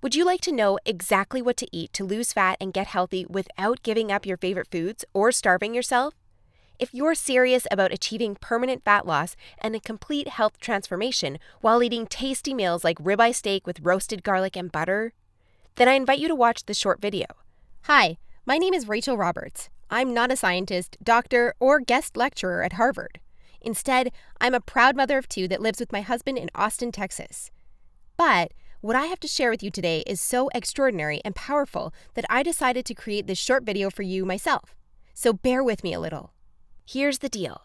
Would you like to know exactly what to eat to lose fat and get healthy without giving up your favorite foods or starving yourself? If you're serious about achieving permanent fat loss and a complete health transformation while eating tasty meals like ribeye steak with roasted garlic and butter, then I invite you to watch this short video. Hi, my name is Rachel Roberts. I'm not a scientist, doctor, or guest lecturer at Harvard. Instead, I'm a proud mother of two that lives with my husband in Austin, Texas. But what I have to share with you today is so extraordinary and powerful that I decided to create this short video for you myself. So bear with me a little. Here's the deal.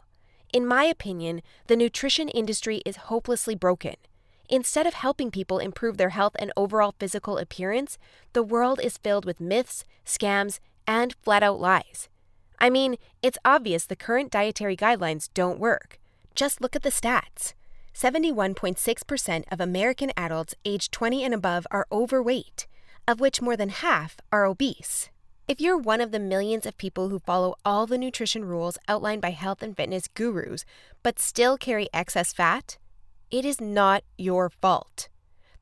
In my opinion, the nutrition industry is hopelessly broken. Instead of helping people improve their health and overall physical appearance, the world is filled with myths, scams, and flat-out lies. I mean, it's obvious the current dietary guidelines don't work. Just look at the stats. 71.6% of American adults aged 20 and above are overweight, of which more than half are obese. If you're one of the millions of people who follow all the nutrition rules outlined by health and fitness gurus, but still carry excess fat, it is not your fault.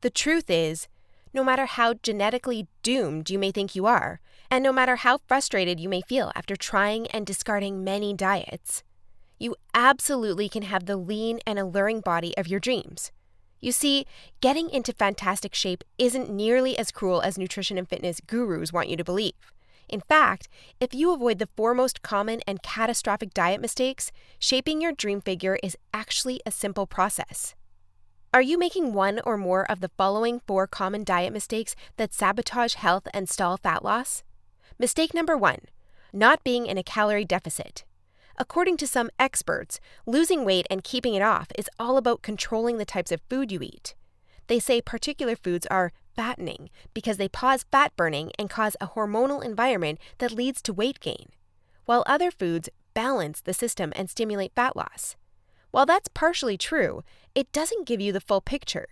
The truth is, no matter how genetically doomed you may think you are, and no matter how frustrated you may feel after trying and discarding many diets, you absolutely can have the lean and alluring body of your dreams. You see, getting into fantastic shape isn't nearly as cruel as nutrition and fitness gurus want you to believe. In fact, if you avoid the four most common and catastrophic diet mistakes, shaping your dream figure is actually a simple process. Are you making one or more of the following 4 common diet mistakes that sabotage health and stall fat loss? Mistake number 1, not being in a calorie deficit. According to some experts, losing weight and keeping it off is all about controlling the types of food you eat. They say particular foods are fattening because they pause fat burning and cause a hormonal environment that leads to weight gain, while other foods balance the system and stimulate fat loss. While that's partially true, it doesn't give you the full picture.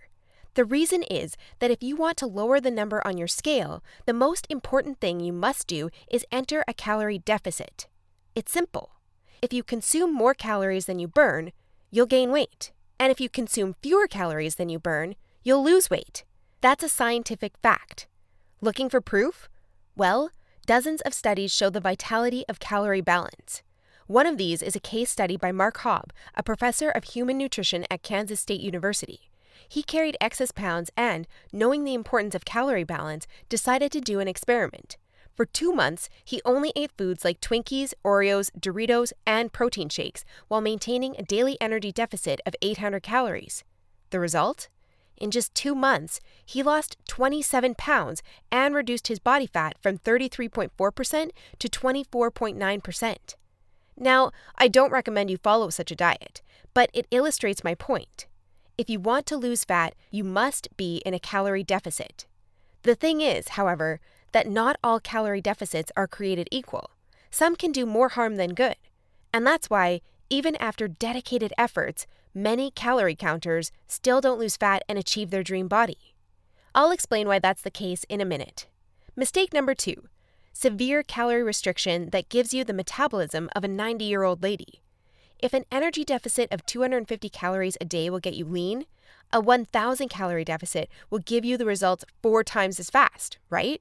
The reason is that if you want to lower the number on your scale, the most important thing you must do is enter a calorie deficit. It's simple. If you consume more calories than you burn, you'll gain weight. And if you consume fewer calories than you burn, you'll lose weight. That's a scientific fact. Looking for proof? Well, dozens of studies show the vitality of calorie balance. One of these is a case study by Mark Hobb, a professor of human nutrition at Kansas State University. He carried excess pounds and, knowing the importance of calorie balance, decided to do an experiment. For 2 months, he only ate foods like Twinkies, Oreos, Doritos, and protein shakes while maintaining a daily energy deficit of 800 calories. The result? In just 2 months, he lost 27 pounds and reduced his body fat from 33.4% to 24.9%. Now, I don't recommend you follow such a diet, but it illustrates my point. If you want to lose fat, you must be in a calorie deficit. The thing is, however, that not all calorie deficits are created equal. Some can do more harm than good. And that's why, even after dedicated efforts, many calorie counters still don't lose fat and achieve their dream body. I'll explain why that's the case in a minute. Mistake number 2, severe calorie restriction that gives you the metabolism of a 90-year-old lady. If an energy deficit of 250 calories a day will get you lean, a 1,000 calorie deficit will give you the results 4 times as fast, right?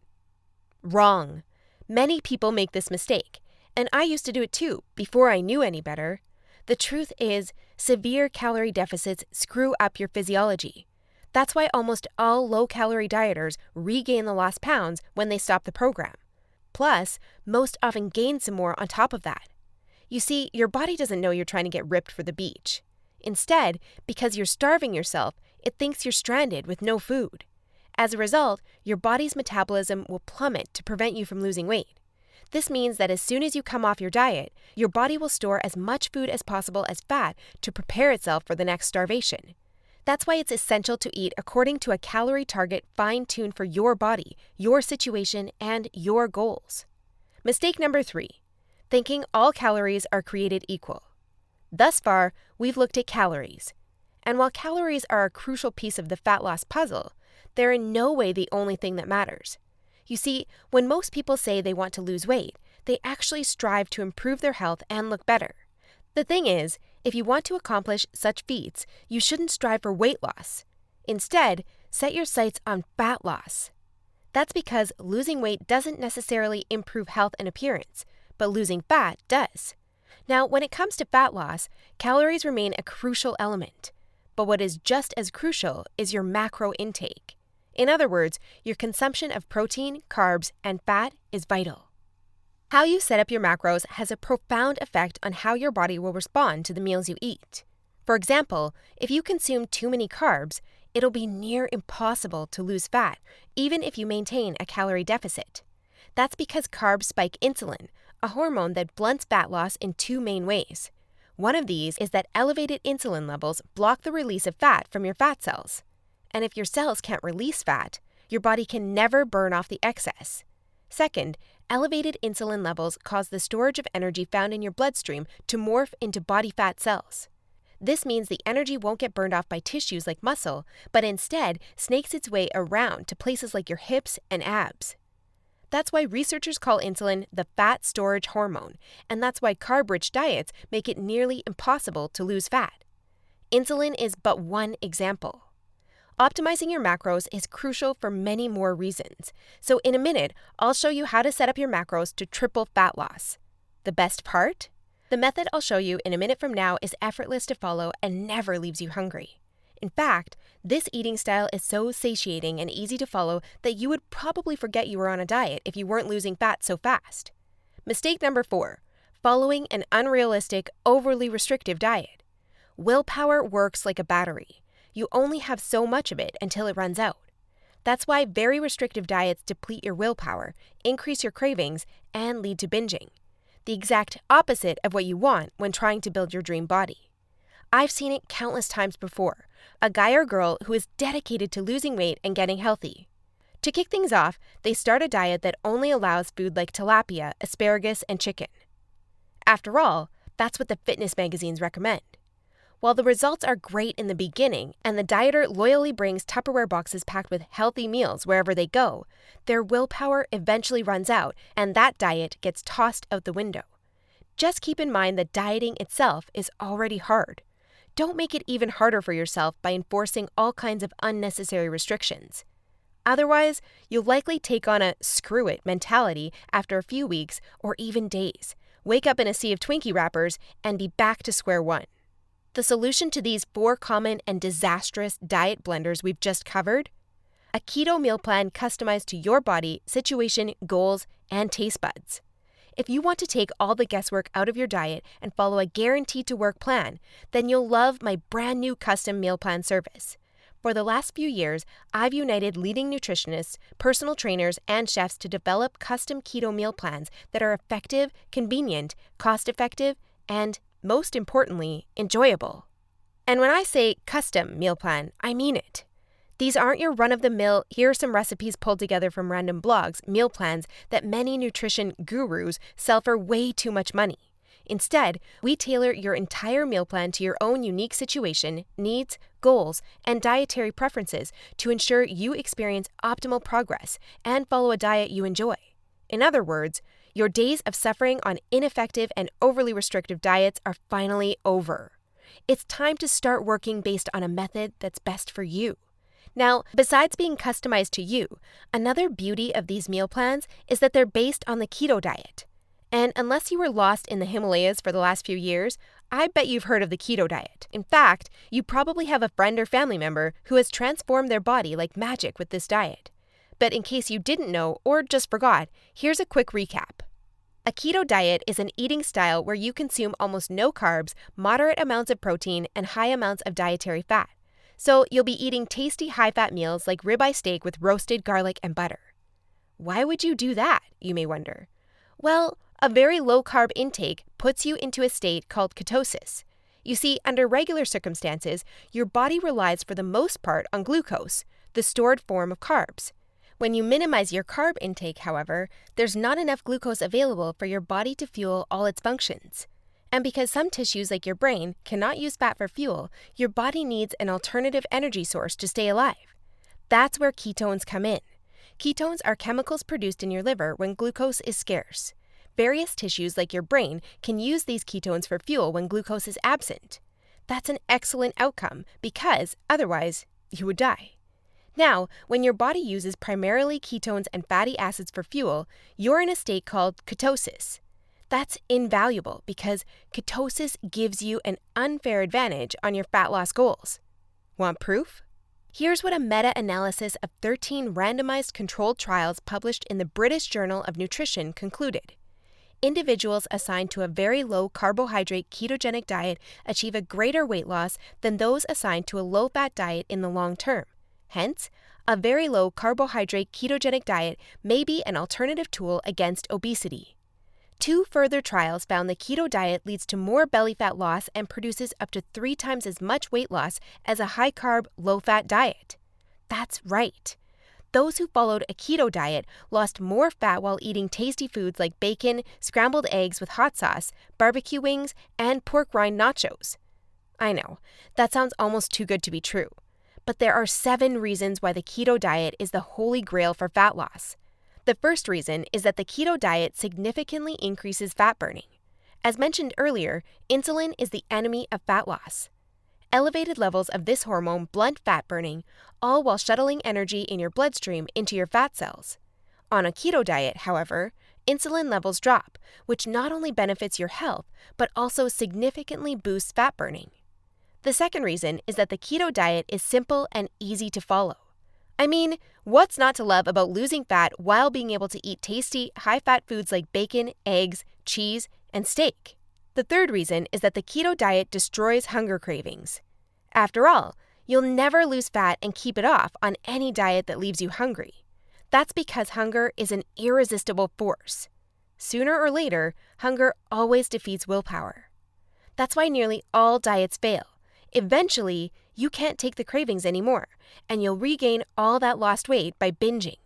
Wrong. Many people make this mistake, and I used to do it too, before I knew any better. The truth is, severe calorie deficits screw up your physiology. That's why almost all low-calorie dieters regain the lost pounds when they stop the program. Plus, most often gain some more on top of that. You see, your body doesn't know you're trying to get ripped for the beach. Instead, because you're starving yourself, it thinks you're stranded with no food. As a result, your body's metabolism will plummet to prevent you from losing weight. This means that as soon as you come off your diet, your body will store as much food as possible as fat to prepare itself for the next starvation. That's why it's essential to eat according to a calorie target fine-tuned for your body, your situation, and your goals. Mistake number 3, thinking all calories are created equal. Thus far, we've looked at calories. And while calories are a crucial piece of the fat loss puzzle, they're in no way the only thing that matters. You see, when most people say they want to lose weight, they actually strive to improve their health and look better. The thing is, if you want to accomplish such feats, you shouldn't strive for weight loss. Instead, set your sights on fat loss. That's because losing weight doesn't necessarily improve health and appearance, but losing fat does. Now, when it comes to fat loss, calories remain a crucial element. But what is just as crucial is your macro intake. In other words, your consumption of protein, carbs, and fat is vital. How you set up your macros has a profound effect on how your body will respond to the meals you eat. For example, if you consume too many carbs, it'll be near impossible to lose fat, even if you maintain a calorie deficit. That's because carbs spike insulin, a hormone that blunts fat loss in two main ways. One of these is that elevated insulin levels block the release of fat from your fat cells. And if your cells can't release fat, your body can never burn off the excess. Second, elevated insulin levels cause the storage of energy found in your bloodstream to morph into body fat cells. This means the energy won't get burned off by tissues like muscle, but instead snakes its way around to places like your hips and abs. That's why researchers call insulin the fat storage hormone, and that's why carb-rich diets make it nearly impossible to lose fat. Insulin is but one example. Optimizing your macros is crucial for many more reasons. So in a minute, I'll show you how to set up your macros to triple fat loss. The best part? The method I'll show you in a minute from now is effortless to follow and never leaves you hungry. In fact, this eating style is so satiating and easy to follow that you would probably forget you were on a diet if you weren't losing fat so fast. Mistake number 4, following an unrealistic, overly restrictive diet. Willpower works like a battery. You only have so much of it until it runs out. That's why very restrictive diets deplete your willpower, increase your cravings, and lead to binging. The exact opposite of what you want when trying to build your dream body. I've seen it countless times before. A guy or girl who is dedicated to losing weight and getting healthy. To kick things off, they start a diet that only allows food like tilapia, asparagus, and chicken. After all, that's what the fitness magazines recommend. While the results are great in the beginning, and the dieter loyally brings Tupperware boxes packed with healthy meals wherever they go, their willpower eventually runs out, and that diet gets tossed out the window. Just keep in mind that dieting itself is already hard. Don't make it even harder for yourself by enforcing all kinds of unnecessary restrictions. Otherwise, you'll likely take on a screw it mentality after a few weeks or even days, wake up in a sea of Twinkie wrappers, and be back to square one. The solution to these 4 common and disastrous diet blunders we've just covered? A keto meal plan customized to your body, situation, goals, and taste buds. If you want to take all the guesswork out of your diet and follow a guaranteed-to-work plan, then you'll love my brand new custom meal plan service. For the last few years, I've united leading nutritionists, personal trainers, and chefs to develop custom keto meal plans that are effective, convenient, cost-effective, and most importantly, enjoyable. And when I say custom meal plan, I mean it. These aren't your run-of-the-mill, here are some recipes pulled together from random blogs, meal plans that many nutrition gurus sell for way too much money. Instead, we tailor your entire meal plan to your own unique situation, needs, goals, and dietary preferences to ensure you experience optimal progress and follow a diet you enjoy. In other words, your days of suffering on ineffective and overly restrictive diets are finally over. It's time to start working based on a method that's best for you. Now, besides being customized to you, another beauty of these meal plans is that they're based on the keto diet. And unless you were lost in the Himalayas for the last few years, I bet you've heard of the keto diet. In fact, you probably have a friend or family member who has transformed their body like magic with this diet. But in case you didn't know or just forgot, here's a quick recap. A keto diet is an eating style where you consume almost no carbs, moderate amounts of protein, and high amounts of dietary fat. So you'll be eating tasty high-fat meals like ribeye steak with roasted garlic and butter. Why would you do that, you may wonder? Well, a very low-carb intake puts you into a state called ketosis. You see, under regular circumstances, your body relies for the most part on glucose, the stored form of carbs. When you minimize your carb intake, however, there's not enough glucose available for your body to fuel all its functions. And because some tissues like your brain cannot use fat for fuel, your body needs an alternative energy source to stay alive. That's where ketones come in. Ketones are chemicals produced in your liver when glucose is scarce. Various tissues like your brain can use these ketones for fuel when glucose is absent. That's an excellent outcome because otherwise you would die. Now, when your body uses primarily ketones and fatty acids for fuel, you're in a state called ketosis. That's invaluable because ketosis gives you an unfair advantage on your fat loss goals. Want proof? Here's what a meta-analysis of 13 randomized controlled trials published in the British Journal of Nutrition concluded. Individuals assigned to a very low carbohydrate ketogenic diet achieve a greater weight loss than those assigned to a low-fat diet in the long term. Hence, a very low carbohydrate ketogenic diet may be an alternative tool against obesity. 2 further trials found the keto diet leads to more belly fat loss and produces up to 3 times as much weight loss as a high-carb, low-fat diet. That's right. Those who followed a keto diet lost more fat while eating tasty foods like bacon, scrambled eggs with hot sauce, barbecue wings, and pork rind nachos. I know, that sounds almost too good to be true. But there are 7 reasons why the keto diet is the holy grail for fat loss. The first reason is that the keto diet significantly increases fat burning. As mentioned earlier, insulin is the enemy of fat loss. Elevated levels of this hormone blunt fat burning, all while shuttling energy in your bloodstream into your fat cells. On a keto diet, however, insulin levels drop, which not only benefits your health, but also significantly boosts fat burning. The second reason is that the keto diet is simple and easy to follow. I mean, what's not to love about losing fat while being able to eat tasty, high-fat foods like bacon, eggs, cheese, and steak? The third reason is that the keto diet destroys hunger cravings. After all, you'll never lose fat and keep it off on any diet that leaves you hungry. That's because hunger is an irresistible force. Sooner or later, hunger always defeats willpower. That's why nearly all diets fail. Eventually, you can't take the cravings anymore, and you'll regain all that lost weight by binging.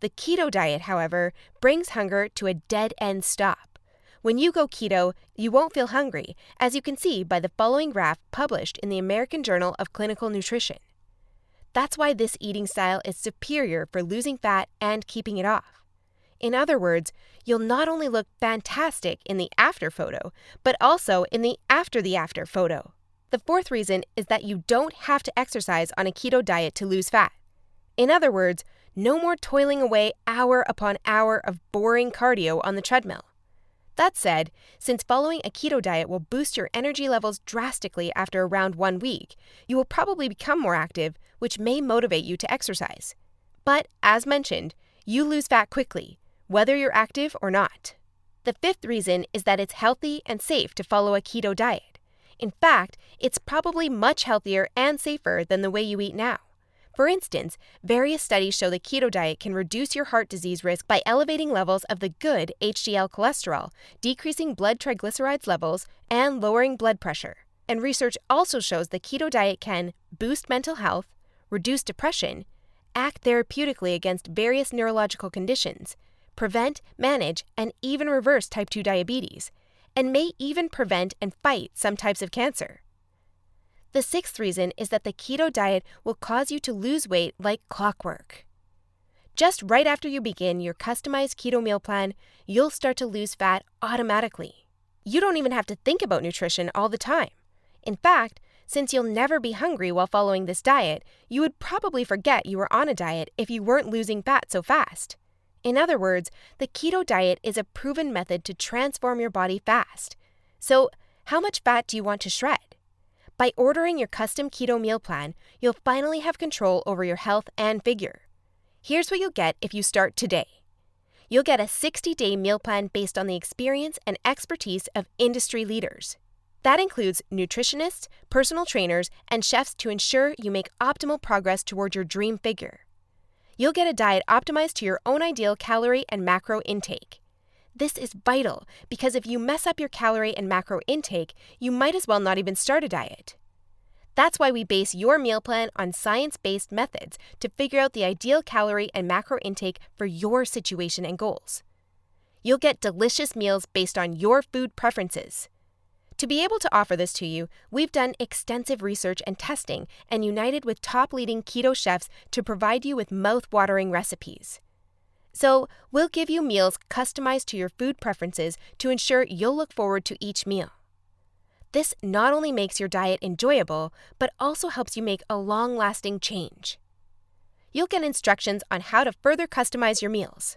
The keto diet, however, brings hunger to a dead-end stop. When you go keto, you won't feel hungry, as you can see by the following graph published in the American Journal of Clinical Nutrition. That's why this eating style is superior for losing fat and keeping it off. In other words, you'll not only look fantastic in the after photo, but also in the after photo. The fourth reason is that you don't have to exercise on a keto diet to lose fat. In other words, no more toiling away hour upon hour of boring cardio on the treadmill. That said, since following a keto diet will boost your energy levels drastically after around 1 week, you will probably become more active, which may motivate you to exercise. But, as mentioned, you lose fat quickly, whether you're active or not. The fifth reason is that it's healthy and safe to follow a keto diet. In fact, it's probably much healthier and safer than the way you eat now. For instance, various studies show the keto diet can reduce your heart disease risk by elevating levels of the good HDL cholesterol, decreasing blood triglycerides levels, and lowering blood pressure. And research also shows the keto diet can boost mental health, reduce depression, act therapeutically against various neurological conditions, prevent, manage, and even reverse type 2 diabetes, and may even prevent and fight some types of cancer. The sixth reason is that the keto diet will cause you to lose weight like clockwork. Just right after you begin your customized keto meal plan, you'll start to lose fat automatically. You don't even have to think about nutrition all the time. In fact, since you'll never be hungry while following this diet, you would probably forget you were on a diet if you weren't losing fat so fast. In other words, the keto diet is a proven method to transform your body fast. So, how much fat do you want to shred? By ordering your custom keto meal plan, you'll finally have control over your health and figure. Here's what you'll get if you start today. You'll get a 60-day meal plan based on the experience and expertise of industry leaders. That includes nutritionists, personal trainers, and chefs to ensure you make optimal progress toward your dream figure. You'll get a diet optimized to your own ideal calorie and macro intake. This is vital because if you mess up your calorie and macro intake, you might as well not even start a diet. That's why we base your meal plan on science-based methods to figure out the ideal calorie and macro intake for your situation and goals. You'll get delicious meals based on your food preferences. To be able to offer this to you, we've done extensive research and testing and united with top leading keto chefs to provide you with mouth-watering recipes. So, we'll give you meals customized to your food preferences to ensure you'll look forward to each meal. This not only makes your diet enjoyable, but also helps you make a long-lasting change. You'll get instructions on how to further customize your meals.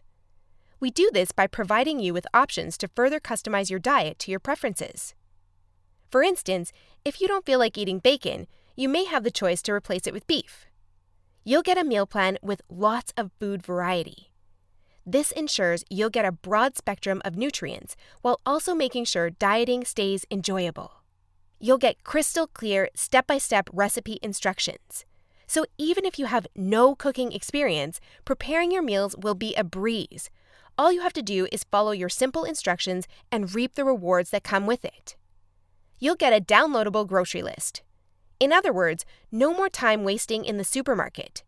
We do this by providing you with options to further customize your diet to your preferences. For instance, if you don't feel like eating bacon, you may have the choice to replace it with beef. You'll get a meal plan with lots of food variety. This ensures you'll get a broad spectrum of nutrients while also making sure dieting stays enjoyable. You'll get crystal clear step-by-step recipe instructions. So even if you have no cooking experience, preparing your meals will be a breeze. All you have to do is follow your simple instructions and reap the rewards that come with it. You'll get a downloadable grocery list. In other words, no more time wasting in the supermarket.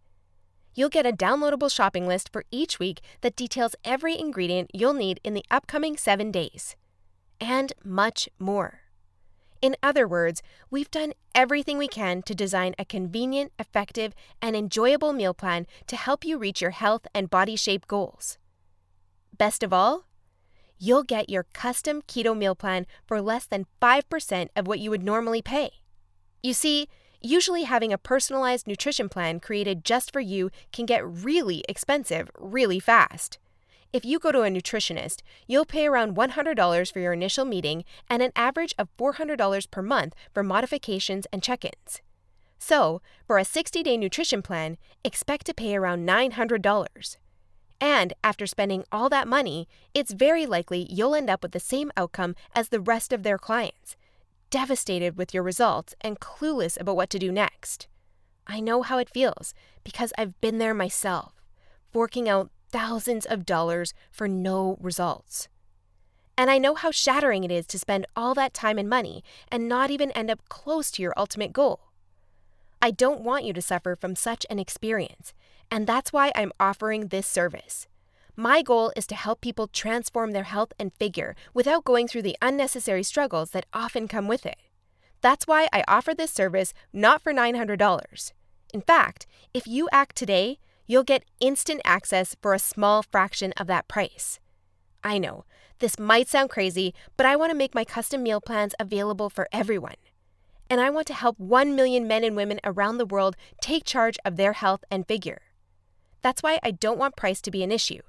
You'll get a downloadable shopping list for each week that details every ingredient you'll need in the upcoming 7 days. And much more. In other words, we've done everything we can to design a convenient, effective, and enjoyable meal plan to help you reach your health and body shape goals. Best of all, you'll get your custom keto meal plan for less than 5% of what you would normally pay. You see, usually having a personalized nutrition plan created just for you can get really expensive really fast. If you go to a nutritionist, you'll pay around $100 for your initial meeting and an average of $400 per month for modifications and check-ins. So, for a 60-day nutrition plan, expect to pay around $900. And after spending all that money, it's very likely you'll end up with the same outcome as the rest of their clients, devastated with your results and clueless about what to do next. I know how it feels because I've been there myself, forking out thousands of dollars for no results. And I know how shattering it is to spend all that time and money and not even end up close to your ultimate goal. I don't want you to suffer from such an experience, and that's why I'm offering this service. My goal is to help people transform their health and figure without going through the unnecessary struggles that often come with it. That's why I offer this service not for $900. In fact, if you act today, you'll get instant access for a small fraction of that price. I know, this might sound crazy, but I want to make my custom meal plans available for everyone. And I want to help 1 million men and women around the world take charge of their health and figure. That's why I don't want price to be an issue.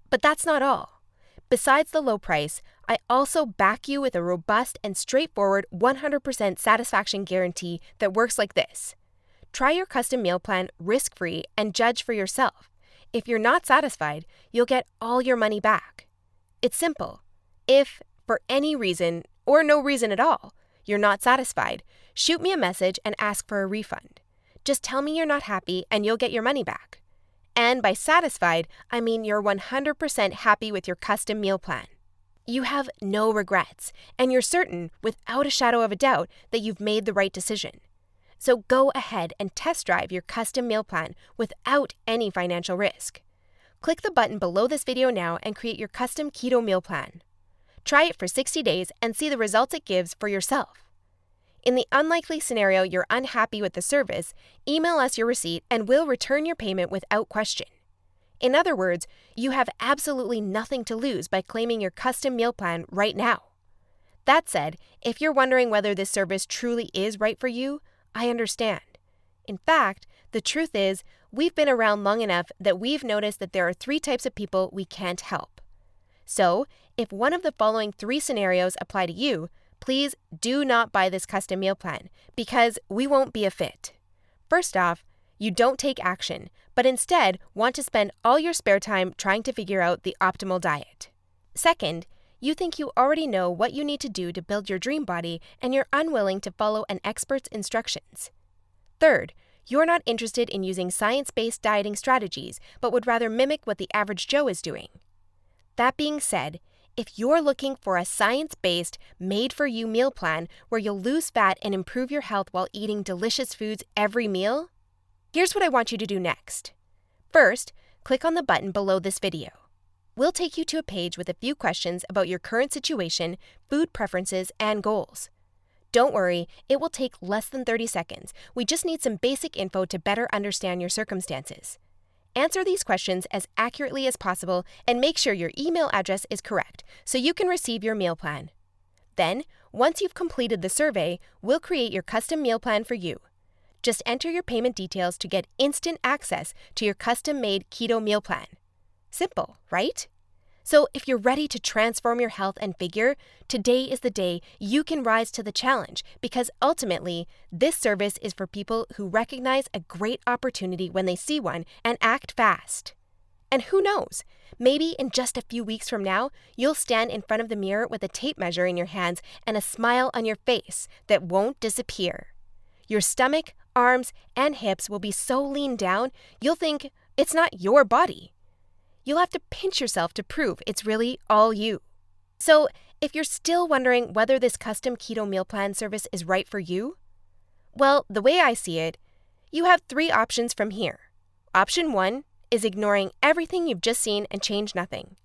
But that's not all. Besides the low price, I also back you with a robust and straightforward 100% satisfaction guarantee that works like this. Try your custom meal plan risk-free and judge for yourself. If you're not satisfied, you'll get all your money back. It's simple. If, for any reason, or no reason at all, you're not satisfied, shoot me a message and ask for a refund. Just tell me you're not happy and you'll get your money back. And by satisfied, I mean you're 100% happy with your custom meal plan. You have no regrets, and you're certain, without a shadow of a doubt, that you've made the right decision. So go ahead and test drive your custom meal plan without any financial risk. Click the button below this video now and create your custom keto meal plan. Try it for 60 days and see the results it gives for yourself. In the unlikely scenario you're unhappy with the service, email us your receipt and we'll return your payment without question. In other words, you have absolutely nothing to lose by claiming your custom meal plan right now. That said, if you're wondering whether this service truly is right for you, I understand. In fact, the truth is, we've been around long enough that we've noticed that there are 3 types of people we can't help. So, if one of the following 3 scenarios apply to you, please do not buy this custom meal plan because we won't be a fit. First off, you don't take action, but instead want to spend all your spare time trying to figure out the optimal diet. Second, you think you already know what you need to do to build your dream body and you're unwilling to follow an expert's instructions. Third, you're not interested in using science-based dieting strategies, but would rather mimic what the average Joe is doing. That being said, if you're looking for a science-based, made-for-you meal plan where you'll lose fat and improve your health while eating delicious foods every meal, here's what I want you to do next. First, click on the button below this video. We'll take you to a page with a few questions about your current situation, food preferences, and goals. Don't worry, it will take less than 30 seconds. We just need some basic info to better understand your circumstances. Answer these questions as accurately as possible and make sure your email address is correct so you can receive your meal plan. Then, once you've completed the survey, we'll create your custom meal plan for you. Just enter your payment details to get instant access to your custom-made keto meal plan. Simple, right? So if you're ready to transform your health and figure, today is the day you can rise to the challenge, because ultimately, this service is for people who recognize a great opportunity when they see one and act fast. And who knows, maybe in just a few weeks from now, you'll stand in front of the mirror with a tape measure in your hands and a smile on your face that won't disappear. Your stomach, arms, and hips will be so lean down, you'll think it's not your body. You'll have to pinch yourself to prove it's really all you. So, if you're still wondering whether this custom keto meal plan service is right for you, well, the way I see it, you have 3 options from here. Option 1 is ignoring everything you've just seen and change nothing.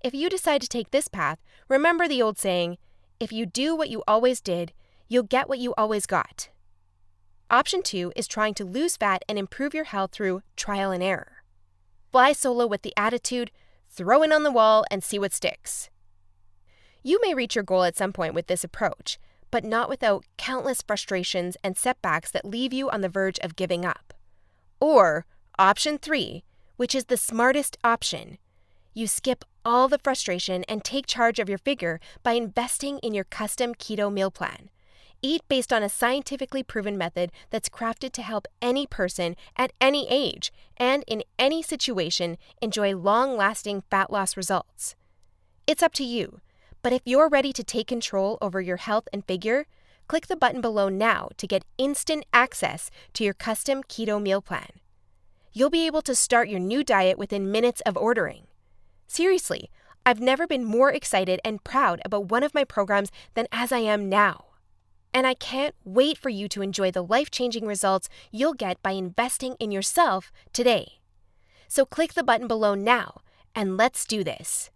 If you decide to take this path, remember the old saying, if you do what you always did, you'll get what you always got. Option 2 is trying to lose fat and improve your health through trial and error. Fly solo with the attitude, throw in on the wall and see what sticks. You may reach your goal at some point with this approach, but not without countless frustrations and setbacks that leave you on the verge of giving up. Or option 3, which is the smartest option. You skip all the frustration and take charge of your figure by investing in your custom keto meal plan. Eat based on a scientifically proven method that's crafted to help any person at any age and in any situation enjoy long-lasting fat loss results. It's up to you, but if you're ready to take control over your health and figure, click the button below now to get instant access to your custom keto meal plan. You'll be able to start your new diet within minutes of ordering. Seriously, I've never been more excited and proud about one of my programs than as I am now. And I can't wait for you to enjoy the life-changing results you'll get by investing in yourself today. So click the button below now, and let's do this.